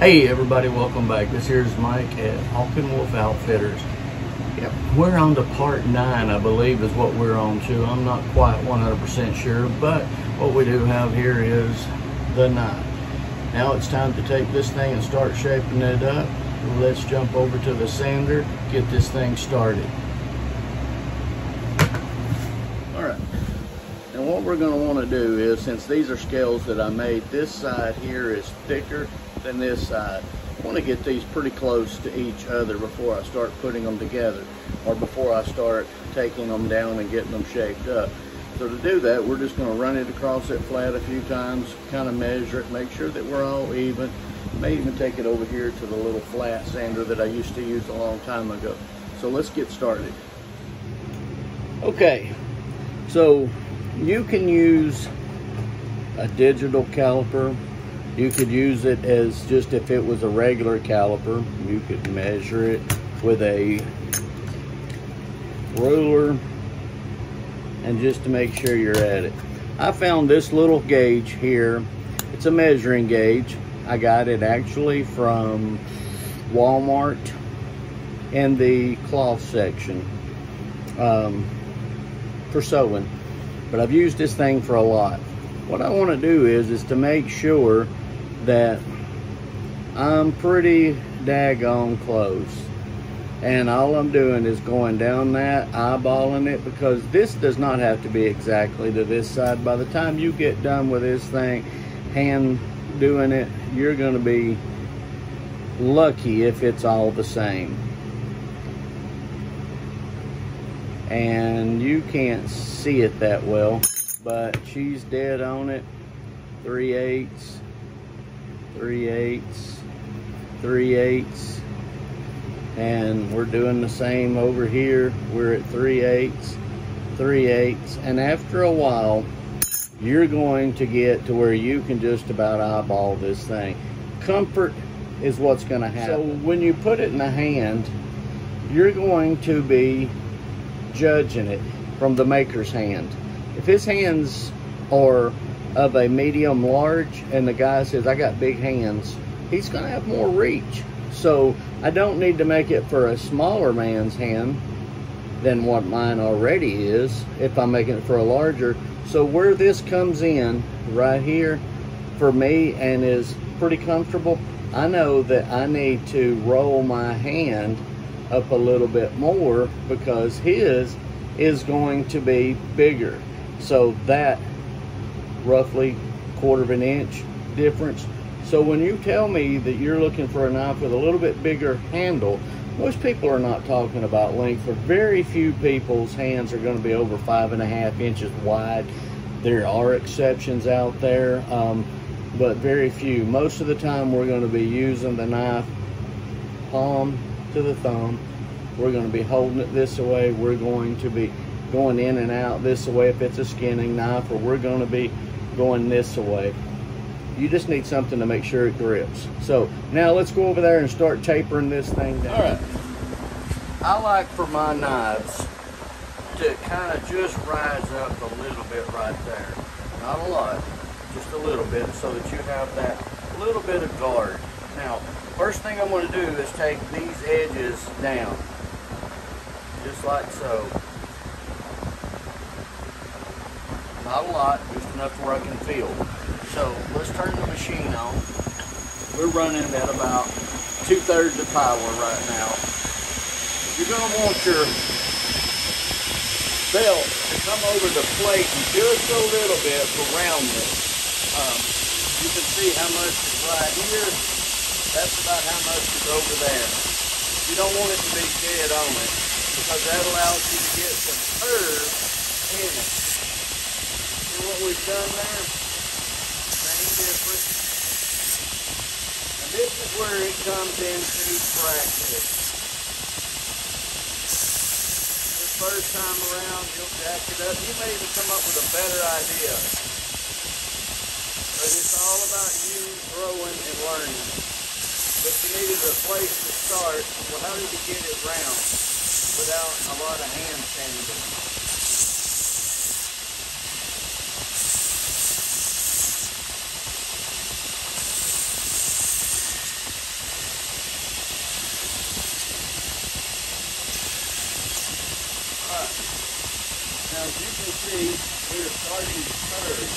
Hey everybody, welcome back. This here is Mike at Hawk and Wolf Outfitters. Yep, we're on to part 9, I believe is what we're on to. I'm not quite 100% sure, but what we do have here is the knife. Now it's time to take this thing and start shaping it up. Let's jump over to the sander, get this thing started. Alright, and what we're going to want to do is, since these are scales that I made, this side here is thicker than this side. I want to get these pretty close to each other before I start putting them together, or before I start taking them down and getting them shaped up. So to do that, we're just going to run it across it flat a few times, kind of measure it, make sure that we're all even. May even take it over here to the little flat sander that I used to use a long time ago. So let's get started. Okay, so you can use a digital caliper. You could use it as just if it was a regular caliper. You could measure it with a ruler and just to make sure you're at it. I found this little gauge here. It's a measuring gauge. I got it actually from Walmart in the cloth section for sewing. But I've used this thing for a lot. What I want to do is to make sure that I'm pretty daggone close, and all I'm doing is going down that, eyeballing it, because this does not have to be exactly to this side. By the time you get done with this thing, hand doing it, you're going to be lucky if it's all the same. And you can't see it that well, but she's dead on it. 3/8, 3/8, 3/8, and we're doing the same over here. We're at 3/8, 3/8, and after a while you're going to get to where you can just about eyeball this thing. Comfort is what's going to happen. So when you put it in the hand, you're going to be judging it from the maker's hand. If his hands are of a medium large and the guy says I got big hands, he's going to have more reach. So I don't need to make it for a smaller man's hand than what mine already is if I'm making it for a larger. So where this comes in right here for me and is pretty comfortable, I know that I need to roll my hand up a little bit more because his is going to be bigger. So that roughly 1/4 of an inch difference. So when you tell me that you're looking for a knife with a little bit bigger handle, most people are not talking about length. For very few people's hands are going to be over 5.5 inches wide. There are exceptions out there, but very few. Most of the time we're going to be using the knife palm to the thumb. We're going to be holding it this way. We're going to be going in and out this way if it's a skinning knife, or we're going to be going this way. You just need something to make sure it grips. So now let's go over there and start tapering this thing down. All right. I like for my knives to kind of just rise up a little bit right there. Not a lot, just a little bit, so that you have that little bit of guard. Now, first thing I'm going to do is take these edges down, just like so. Not a lot, just enough where I can feel. So let's turn the machine on. We're running at about 2/3 of power right now. You're going to want your belt to come over the plate just a little bit for roundness. You can see how much is right here. That's about how much is over there. You don't want it to be dead on it, because that allows you to get some curve in it. What we've done there, same difference. And this is where it comes into practice. The first time around, you'll jack it up. You may even come up with a better idea. But it's all about you growing and learning. But you needed a place to start. Well, how did you get it round without a lot of hand sanding? as you can see, we're starting to curve.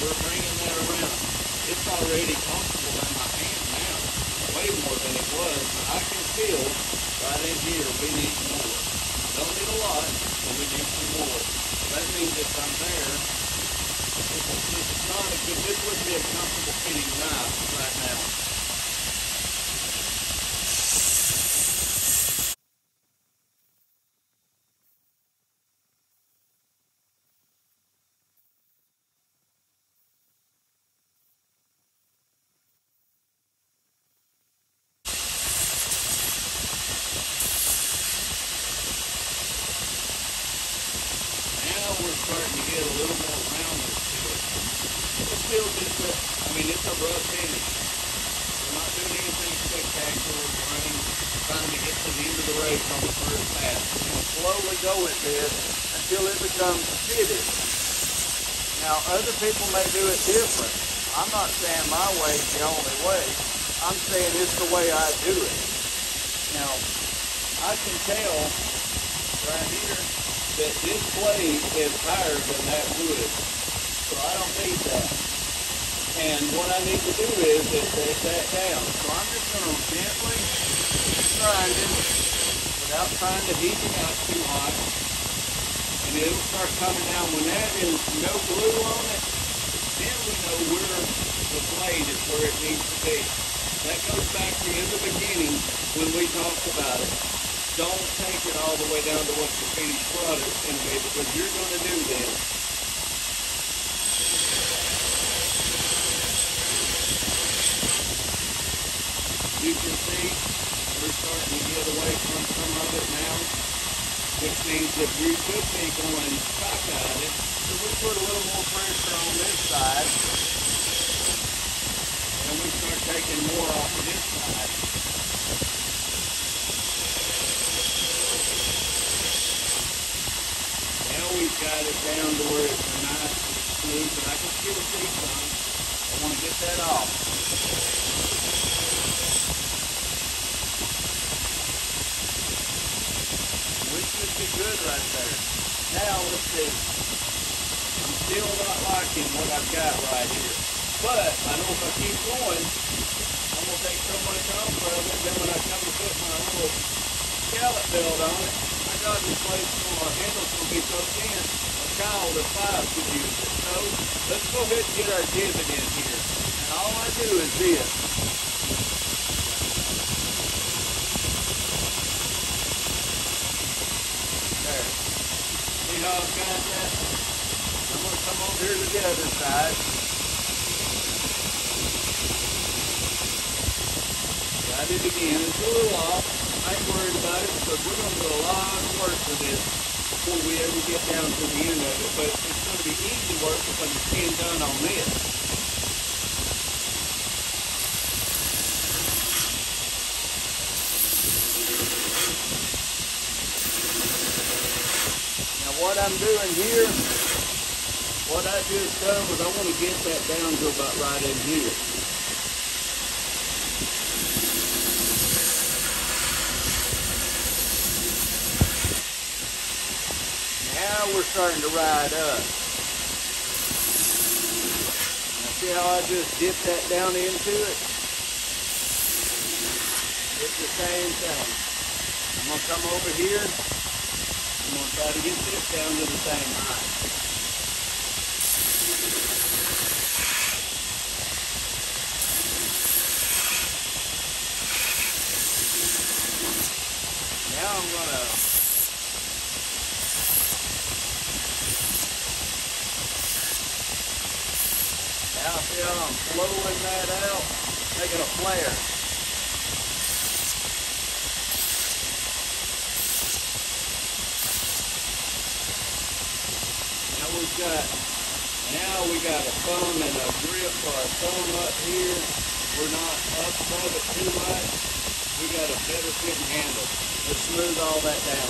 We're bringing that around. It's already comfortable in my hand now, way more than it was. I can feel right in here we need more. Don't need a lot, but we need some more. So that means if I'm there, it's not a good, this wouldn't be a comfortable fitting knife right now. We're starting to get a little more roundness to it. It's still just it's a rough finish. We're not doing anything spectacular. We're trying to get to the end of the race on the first pass. We're going to slowly go with this until it becomes fitted. Now, other people may do it different. I'm not saying my way is the only way. I'm saying it's the way I do it. Now, I can tell right here that this blade is higher than that wood, so I don't need that. And what I need to do is set that down. So I'm just going to gently grind it without trying to heat it out too hot, and it'll start coming down. When that is no glue on it, then we know where the blade is where it needs to be. That goes back to in the beginning when we talked about it. Don't take it all the way down to what the finished product is going to be, because you're going to do this. You can see we're starting to get away from some of it now, which means that we could be going cockeyed. So we put a little more pressure on this side, and we start taking more off of this side. We've got it down to where it's nice and smooth, but I can still see some. I want to get that off. We should be good right there. Now, let's see. I'm still not liking what I've got right here. But I know if I keep going, I'm going to take so much off of it, then when I come to put my little scallop belt on it, God, this place handle's going to be so thin, a child of 5 could use it. So let's go ahead and get our divot in here. And all I do is this. There. See how I've got that? I'm going to come over here to the other side. Got it again. It's a little off. I ain't worried about it because we're going to do a lot of work for this before we ever get down to the end of it. But it's going to be easy work because it's being done on this. Now what I'm doing here, what I just done was I want to get that down to about right in here. Now we're starting to ride up. Now see how I just dip that down into it? It's the same thing. I'm going to come over here. I'm going to try to get this down to the same height. Now I'm going to Now see how I'm flowing that out, making a flare. Now we got a thumb and a grip for our thumb up here. We're not up above it too much. We got a better fitting handle. Let's smooth all that down.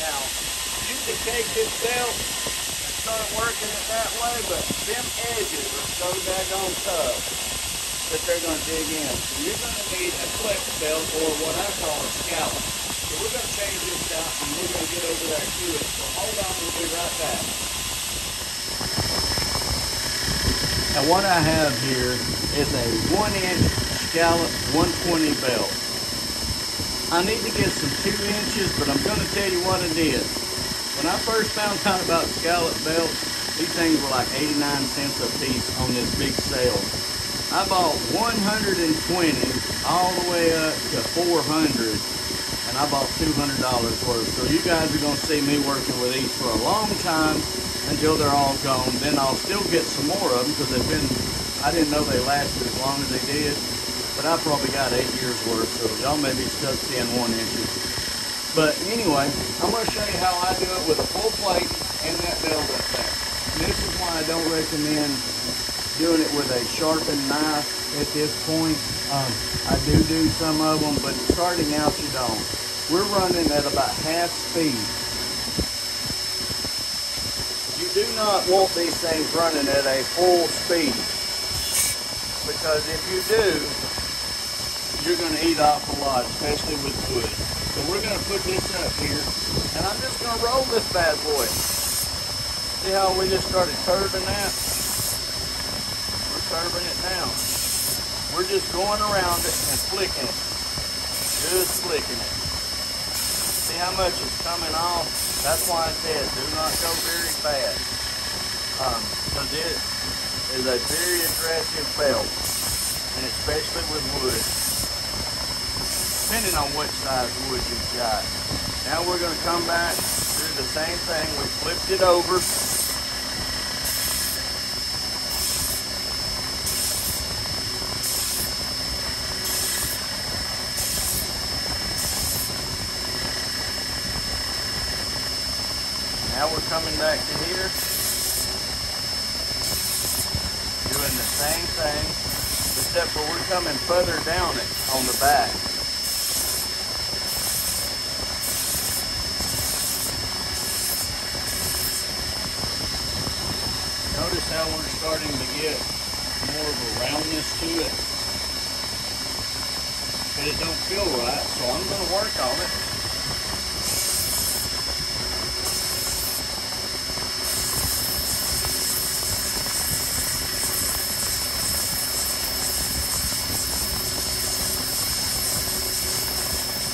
Now, you can take this belt and start working it that way, but them edges are so daggone tough that they're going to dig in. So you're going to need a flex belt, or what I call a scallop. So we're going to change this out and we're going to get over there to it. So hold on, we'll be right back. Now what I have here is a 1-inch scallop 120 belt. I need to get some 2 inches, but I'm going to tell you what it is. When I first found out about scallop belts, these things were like 89 cents a piece on this big sale. I bought 120 all the way up to 400, and I bought $200 worth. So you guys are going to see me working with these for a long time until they're all gone. Then I'll still get some more of them because they've been, I didn't know they lasted as long as they did, but I probably got 8 years worth, so y'all may be stuck seeing 1 inches. But anyway, I'm going to show you how I do it with a full plate and that belt up there. And this is why I don't recommend doing it with a sharpened knife at this point. I do some of them, but starting out you don't. We're running at about half speed. You do not want these things running at a full speed, because if you do, you're going to eat off a lot, especially with wood. So we're going to put this up here, and I'm just going to roll this bad boy. See how we just started curving that? Curving it down. We're just going around it and flicking it. Just flicking it. See how much is coming off? That's why I said do not go very fast. Because it is a very aggressive belt. And especially with wood. Depending on which size wood you've got. Now we're going to come back, do the same thing. We flipped it over. Now we're coming back to here, doing the same thing, except for we're coming further down it on the back. Notice how we're starting to get more of a roundness to it, but it don't feel right, so I'm going to work on it.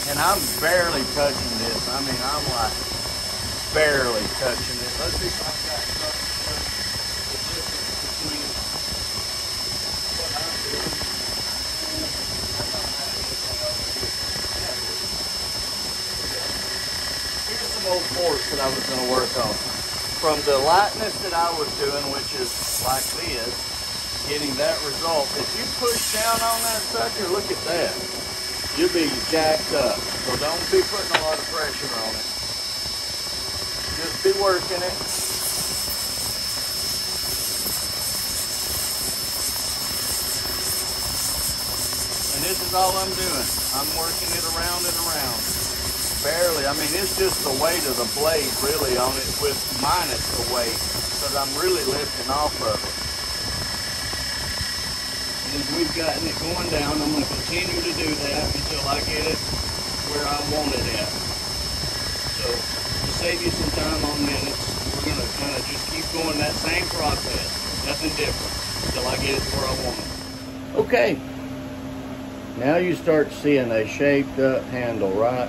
And I'm barely touching this. I mean, I'm like barely touching it. Let's see if I've got the difference between what I'm doing. Here's some old forks that I was going to work on. From the lightness that I was doing, which is like this, getting that result. If you push down on that sucker, look at that. You'll be jacked up, so don't be putting a lot of pressure on it. Just be working it. And this is all I'm doing. I'm working it around and around. Barely, I mean, it's just the weight of the blade really on it, with minus the weight, because I'm really lifting off of it. As we've gotten it going down, I'm going to continue to do that until I get it where I want it at. So, to save you some time on minutes, we're going to kind of just keep going that same process. Nothing different until I get it where I want it. Okay. Now you start seeing a shaped up handle, right?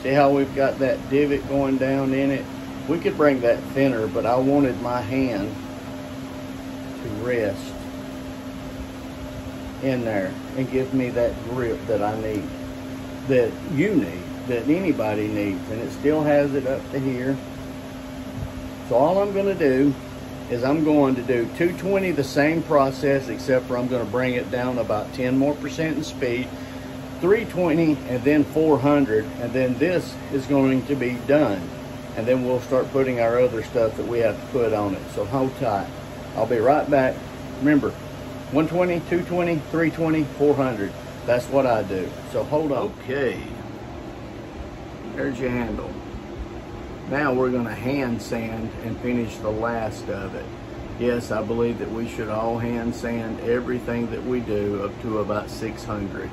See how we've got that divot going down in it? We could bring that thinner, but I wanted my hand to rest in there and give me that grip that I need, that you need, that anybody needs, and it still has it up to here. So all I'm going to do is I'm going to do 220, the same process, except for I'm going to bring it down about 10% more in speed, 320, and then 400, and then this is going to be done, and then we'll start putting our other stuff that we have to put on it. So hold tight. I'll be right back. Remember, 120, 220, 320, 400. That's what I do. So hold on. Okay. There's your handle. Now we're going to hand sand and finish the last of it. Yes, I believe that we should all hand sand everything that we do up to about 600.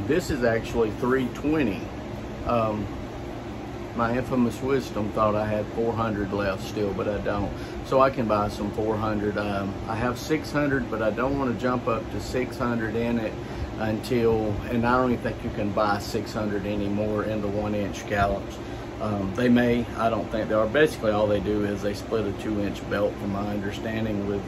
This is actually 320. My infamous wisdom thought I had 400 left still, but I don't. So I can buy some 400. I have 600, but I don't want to jump up to 600 in it until, and I don't even think you can buy 600 anymore in the 1-inch scallops. They may, I don't think they are. Basically all they do is they split a 2-inch belt from my understanding with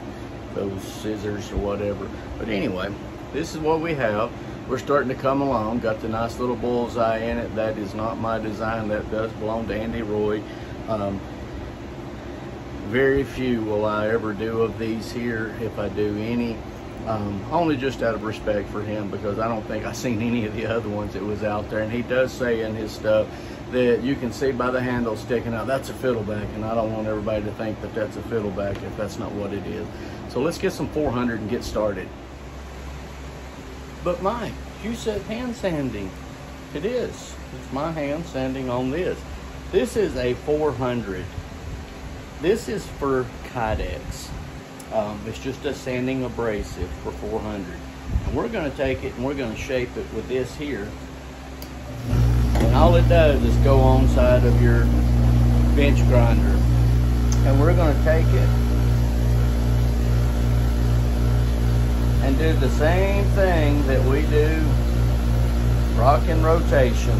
those scissors or whatever. But anyway, this is what we have. We're starting to come along. Got the nice little bullseye in it. That is not my design. That does belong to Andy Roy. Very few will I ever do of these here, if I do any. Only just out of respect for him, because I don't think I've seen any of the other ones that was out there. And he does say in his stuff that you can see by the handle sticking out, that's a fiddleback, and I don't want everybody to think that that's a fiddleback if that's not what it is. So let's get some 400 and get started. But Mike, you said hand sanding. It is. It's my hand sanding on this. This is a 400. This is for Kydex. It's just a sanding abrasive for 400. And we're going to take it and we're going to shape it with this here. And all it does is go on side of your bench grinder. And we're going to take it and do the same thing that we do rocking rotation.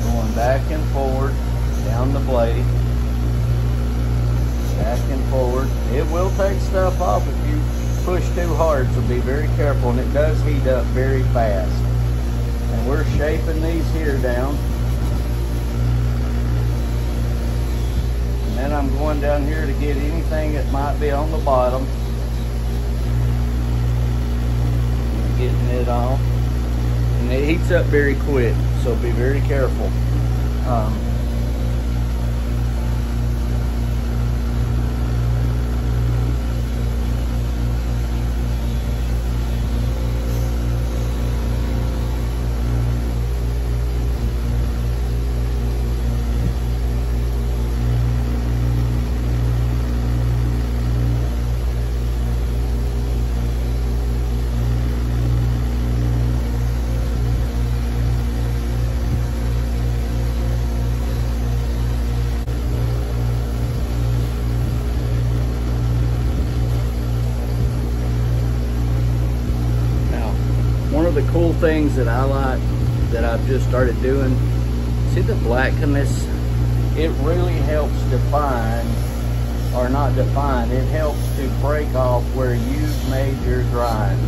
Going back and forward down the blade. Back and forward. It will take stuff off if you push too hard, so be very careful. And it does heat up very fast. And we're shaping these here down. And then I'm going down here to get anything that might be on the bottom. Getting it off. And it heats up very quick, so be very careful. The cool things that I like that I've just started doing, see the black in this? It really helps define, or not define, it helps to break off where you've made your grind.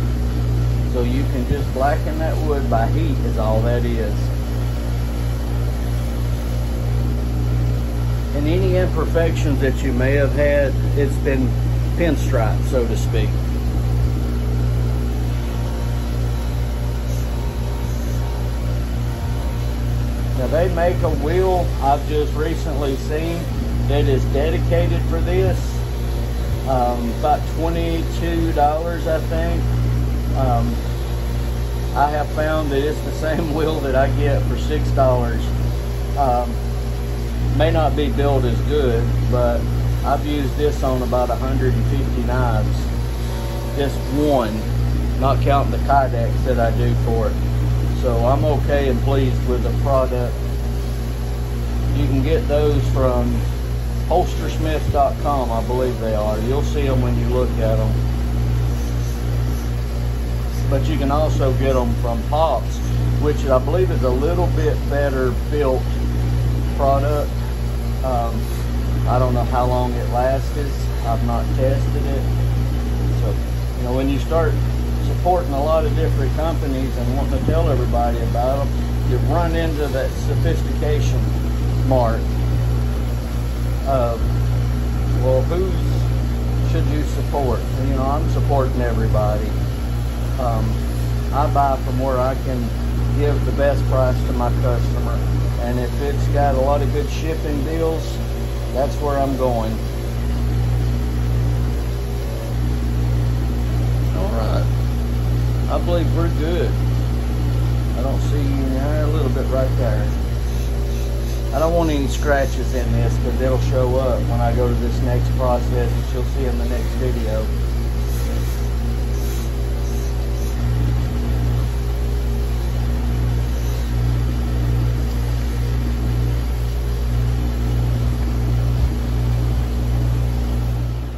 So you can just blacken that wood by heat is all that is. And any imperfections that you may have had, it's been pinstriped, so to speak. Now they make a wheel I've just recently seen that is dedicated for this. About $22, I think. I have found that it's the same wheel that I get for $6. May not be built as good, but I've used this on about 150 knives. Just one, not counting the Kydex that I do for it. So I'm okay and pleased with the product. You can get those from holstersmith.com, I believe they are. You'll see them when you look at them. But you can also get them from Pops, which I believe is a little bit better built product. I don't know how long it lasted. I've not tested it. So, you know, when you start supporting a lot of different companies and wanting to tell everybody about them, you run into that sophistication mark of, well, who should you support? And, you know, I'm supporting everybody. I buy from where I can give the best price to my customer, and if it's got a lot of good shipping deals, that's where I'm going. All right. believe we're good. I don't see a little bit right there. I don't want any scratches in this because it'll show up when I go to this next process, which you'll see in the next video.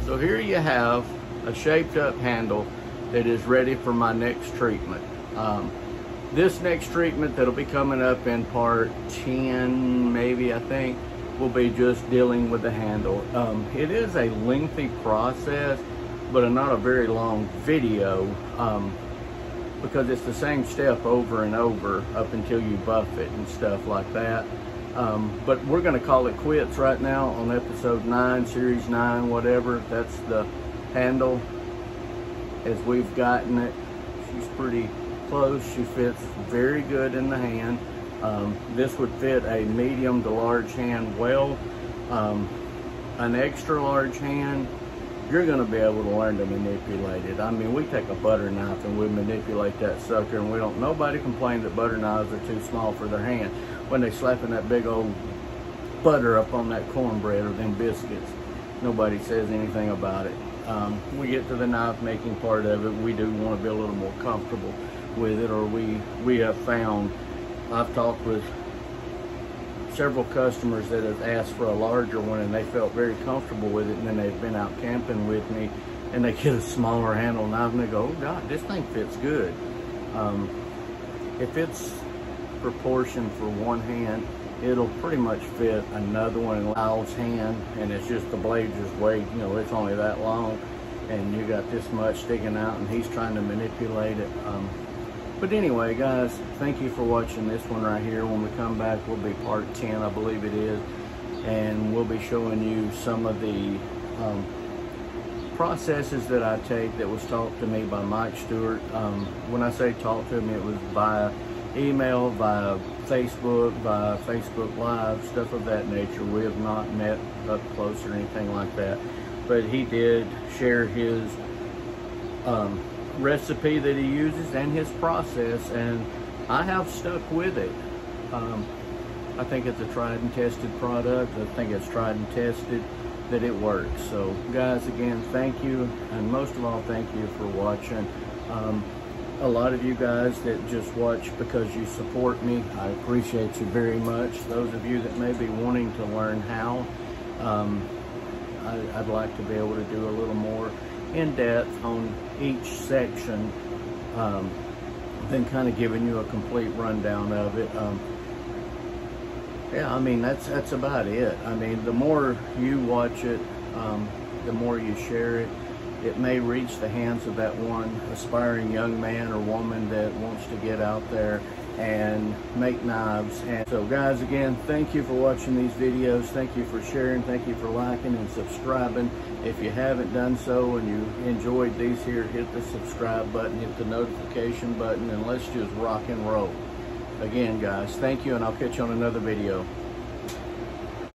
So here you have a shaped up handle that is ready for my next treatment. This next treatment that'll be coming up in part 10, maybe, I think, will be just dealing with the handle. It is a lengthy process, but not a very long video, because it's the same step over and over up until you buff it and stuff like that. But we're gonna call it quits right now on episode 9, series 9, whatever. That's the handle as we've gotten it. She's pretty close. She fits very good in the hand. This would fit a medium to large hand well. An extra large hand, you're going to be able to learn to manipulate it. I mean, we take a butter knife and we manipulate that sucker, and nobody complains that butter knives are too small for their hand when they slapping that big old butter up on that cornbread or them biscuits. Nobody says anything about it. We get to the knife making part of it, we do want to be a little more comfortable with it, or we have found, I've talked with several customers that have asked for a larger one and they felt very comfortable with it, and then they've been out camping with me and they get a smaller handle knife and they go, oh God, this thing fits good. If it's proportioned for one hand, it'll pretty much fit another one in Lyle's hand, and it's just the blade just weight, it's only that long, and you got this much sticking out and he's trying to manipulate it. But anyway, guys, thank you for watching this one right here. When we come back, will be part 10, I believe it is, and we'll be showing you some of the processes that I take that was taught to me by Mike Stewart. When I say taught to me, it was via email, via Facebook, via Facebook Live, stuff of that nature. We have not met up close or anything like that, but he did share his recipe that he uses and his process, and I have stuck with it. I think it's a tried and tested product. I think it's tried and tested that it works. So guys, again, thank you, and most of all, thank you for watching. A lot of you guys that just watch because you support me, I appreciate you very much. Those of you that may be wanting to learn how, I'd like to be able to do a little more in depth on each section, then kind of giving you a complete rundown of it. Yeah, I mean, that's about it. I mean, the more you watch it, the more you share it, it may reach the hands of that one aspiring young man or woman that wants to get out there and make knives. And so guys, again, thank you for watching these videos. Thank you for sharing. Thank you for liking and subscribing. If you haven't done so and you enjoyed these here, hit the subscribe button, hit the notification button, and let's just rock and roll. Again, guys, thank you, and I'll catch you on another video.